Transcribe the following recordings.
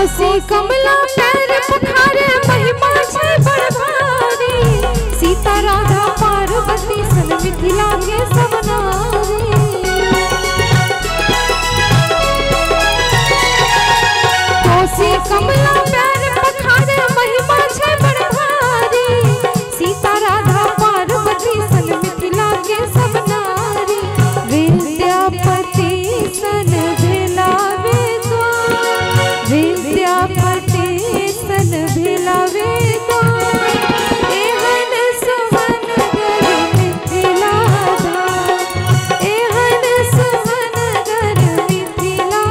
कोसी कमला पैर पखारे महिमा छै बड़ भारी। सीता राधा पार्वती सन मिथिला के सब नारी। कोसी कमला पैर पखारे महिमा छै बड़ भारी। सीता राधा पार्वती सन मिथिला के सब नारी। विद्यापति सन भिलावे द्वार, विद्यापति सन भिलावे द्वार। एहन सुहन गर मिथिला धाम, एहन सुहन गर मिथिला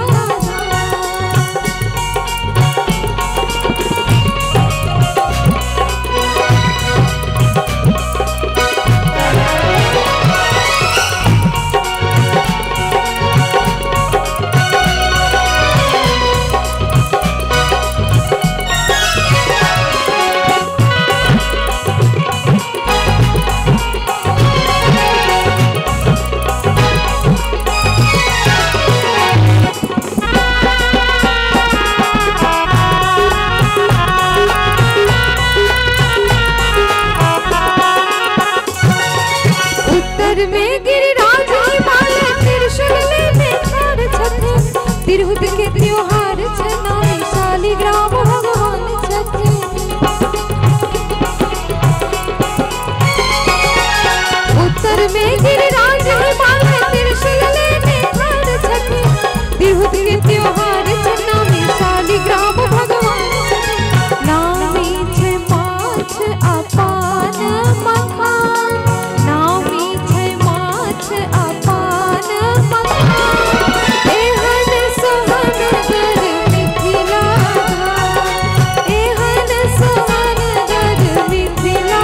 में गिरिराज हिमालय त्रिशूल लेने ठाड़ छथिन। तिरहुत के त्योहार छनाई शालिग्राम भगवान छथिन। उत्तर में गिरिराज हिमालय त्रिशूल लेने ठाड़ छथिन। तिरहुत के त्योहार छनाई शालिग्राम भगवान छथिन। नामी छै माछ अपान मखान, नामी अपान मखान। एहन सुहन गर मिथिला धाम, एहन सुहन गर मिथिला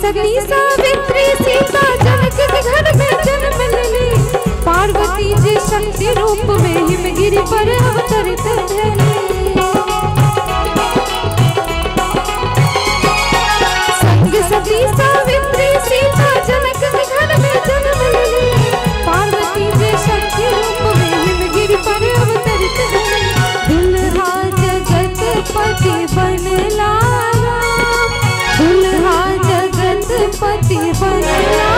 सती सावित्री सीता जनक के घर में जन्म लेली। पार्वती जी शक्ति रूप में हिमगिरी पर अवतरित भइली। संग सती सावित्री सीता जनक के घर में जन्म लेली। पार्वती जी शक्ति रूप में हिमगिरी पर अवतरित भइली। दुल्हा जगतपति बनला राम, दुल्हा पति बनला।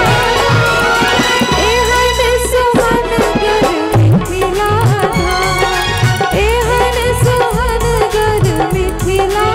एहन सुहन गर मिथिला धाम, एहन सुहन गर मिथिला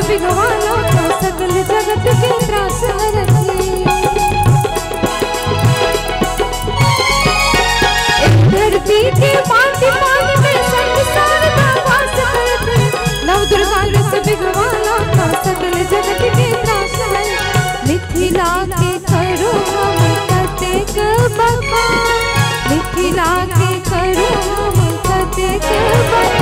बिघवालो तो सकल जगत के त्रास हरती। धरती के पानी पानी में संसार का वास करती। नव दुर्गा रस बिघवालो तो सकल जगत के त्रास हरती। मिथिला के करो हम कतेक बखान, मिथिला के करो हम कतेक बखान।